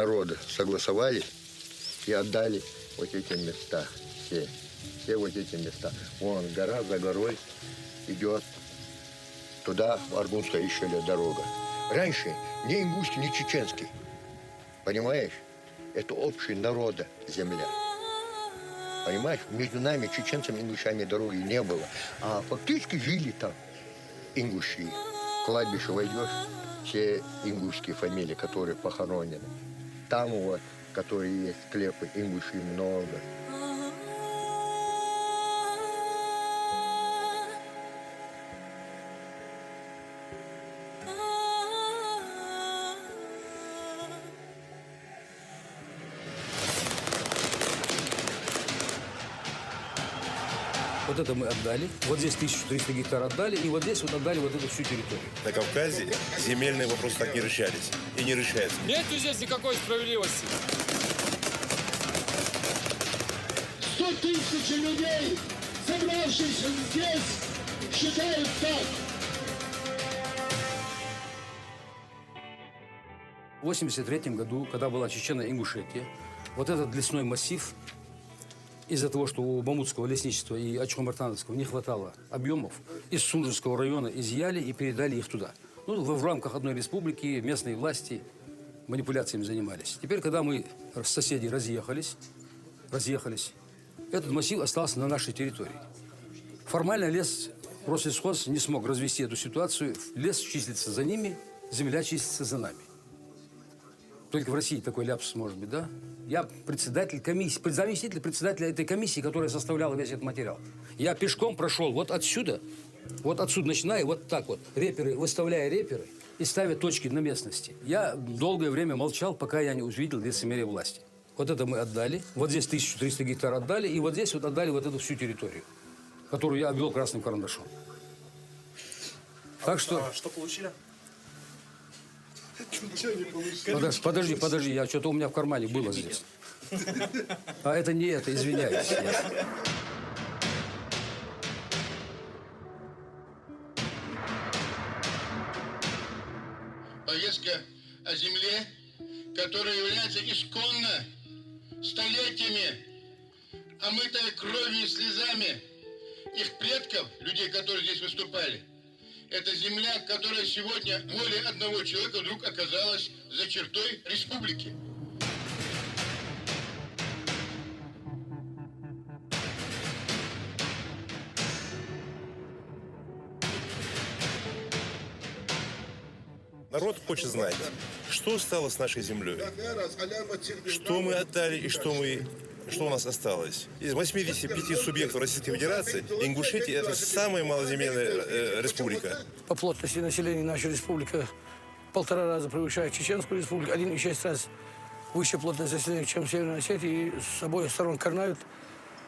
народа согласовали и отдали вот эти места. Все вот эти места. Вон гора за горой идет. Туда в Аргунское еще дорога. Раньше ни ингушский, ни чеченский. Понимаешь? Это общий народа земля. Понимаешь? Между нами, чеченцами и ингушами, дороги не было. А фактически жили там ингуши. В кладбище войдешь, все ингушские фамилии, которые похоронены. Там вот, которые есть склепы, ингуши много. Вот это мы отдали. Вот здесь 1300 гектар отдали. И вот здесь вот отдали вот эту всю территорию. На Кавказе земельные вопросы так не решались. И не решаются. Нет здесь никакой справедливости. 100 тысяч людей, собравшихся здесь, считают так. В 1983 году, когда была Чечено-Ингушетия, вот этот лесной массив, из-за того, что у Бамутского лесничества и Ачхомартановского не хватало объемов, из Сунжского района изъяли и передали их туда. Ну, в рамках одной республики местные власти манипуляциями занимались. Теперь, когда мы с соседей разъехались, этот массив остался на нашей территории. Формально лес Россельхоз не смог развести эту ситуацию. Лес числится за ними, земля числится за нами. Только в России такой ляпс может быть, да? Я председатель комиссии, заместитель председателя этой комиссии, которая составляла весь этот материал. Я пешком прошел вот отсюда начиная, вот так вот, реперы, выставляя реперы и ставя точки на местности. Я долгое время молчал, пока я не увидел лицемерие власти. Вот это мы отдали, вот здесь 1300 гектар отдали, и вот здесь вот отдали вот эту всю территорию, которую я обвел красным карандашом. Так что... Что получили? Подожди, что-то у меня в кармане было здесь. А это не это, извиняюсь. Повестка о земле, которая является исконно столетиями омытая кровью и слезами их предков, людей, которые здесь выступали. Это земля, которая сегодня волей одного человека вдруг оказалась за чертой республики. Народ хочет знать, что стало с нашей землей, что мы отдали и что у нас осталось. Из 85 субъектов Российской Федерации Ингушетия – это самая малоземельная республика. По плотности населения наша республика 1,5 раза превышает Чеченскую республику, 1,6 раз выше плотность населения, чем в Северной Осетии, и с обоих сторон карнают.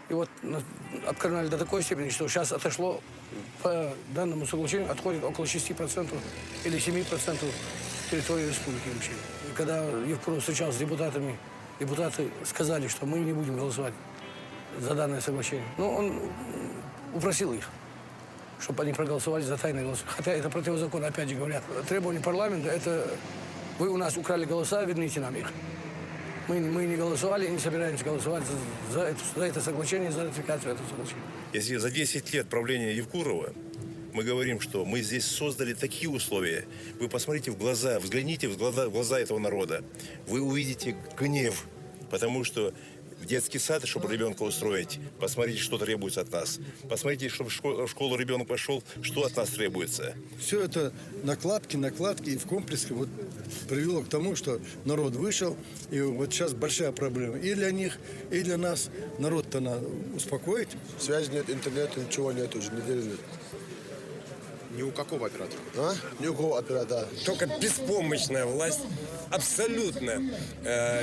И вот обкарнали до такой степени, что сейчас отошло, по данному соглашению, отходит около 6% или 7% территории республики. И когда Евкуров встречался с депутатами, депутаты сказали, что мы не будем голосовать за данное соглашение. Но он упросил их, чтобы они проголосовали за тайное голосование. Хотя это противозаконно, опять же говорят. Требование парламента – это вы у нас украли голоса, верните нам их. Мы не голосовали и не собираемся голосовать за это соглашение, за ратификацию этого соглашения. Если за 10 лет правления Евкурова мы говорим, что мы здесь создали такие условия, вы посмотрите в глаза, взгляните в глаза этого народа, вы увидите гнев, потому что в детский сад, чтобы ребенка устроить, посмотрите, что требуется от нас. Посмотрите, чтобы в школу ребенок пошел, что от нас требуется. Все это накладки, и в комплексе вот привело к тому, что народ вышел, и вот сейчас большая проблема и для них, и для нас. Народ-то надо успокоить. Связи нет, интернета, ничего нет уже, недели нет. Ни у какого оператора? А? Ни у кого оператора. Только беспомощная власть, абсолютно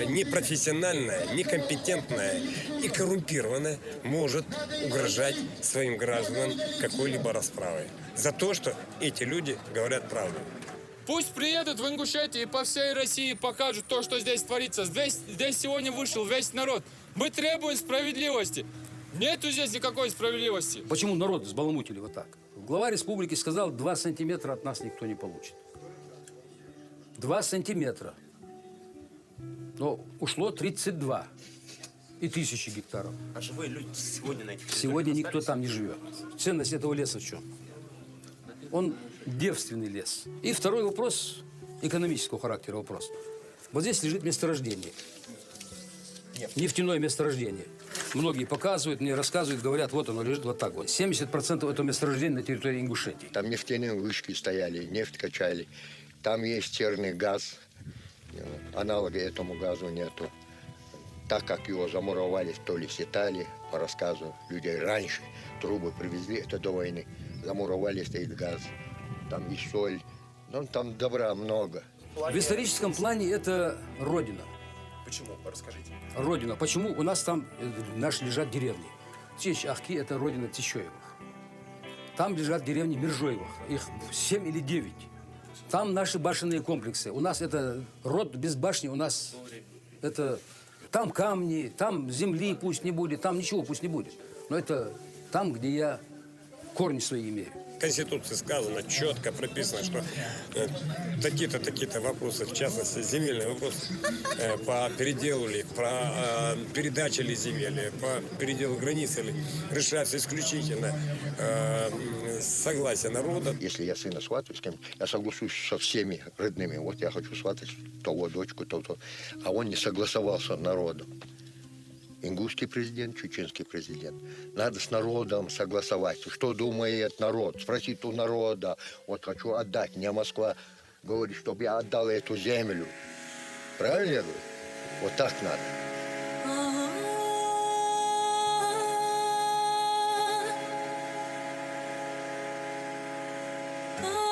непрофессиональная, некомпетентная и коррумпированная, может угрожать своим гражданам какой-либо расправой за то, что эти люди говорят правду. Пусть приедут в Ингушетию и по всей России покажут то, что здесь творится. Здесь сегодня вышел весь народ. Мы требуем справедливости. Нету здесь никакой справедливости. Почему народ взбаламутили вот так? Глава республики сказал, 2 сантиметра от нас никто не получит. 2 сантиметра. Но ушло 32 и тысячи гектаров. А живые люди сегодня на этих Сегодня никто там не живет. Ценность этого леса в чем? Он девственный лес. И второй вопрос, экономического характера вопрос. Вот здесь лежит месторождение. Нефтяное месторождение. Многие показывают, мне рассказывают, говорят, вот оно лежит вот так вот. 70% этого месторождения на территории Ингушетии. Там нефтяные вышки стояли, нефть качали. Там есть серный газ. Аналога этому газу нету. Так как его замуровали, то ли сетали, по рассказу людей раньше, трубы привезли, это до войны, замуровали, стоит газ. Там и соль. Ну, там добра много. В историческом плане это родина. Почему? Расскажите. Родина. Почему у нас там наши лежат деревни? Чеч-Ахки – это родина Тищоевых. Там лежат деревни Мержоевых. Их 7 или 9. Там наши башенные комплексы. У нас это род без башни, у нас это... Там камни, там земли пусть не будет, там ничего пусть не будет. Но это там, где я корни свои имею. В Конституции сказано, четко прописано, что такие-то вопросы, в частности, земельные вопросы, по переделу ли, по передаче ли земель, по переделу границы ли, решаются исключительно согласие народа. Если я сына сватаю с кем, я соглашусь со всеми родными. Вот я хочу сватать того дочку, то. А он не согласовался с народом. Ингушский президент, чеченский президент. Надо с народом согласовать. Что думает народ? Спросить у народа. Вот хочу отдать. Мне Москва говорит, чтобы я отдал эту землю. Правильно я говорю? Вот так надо. Oh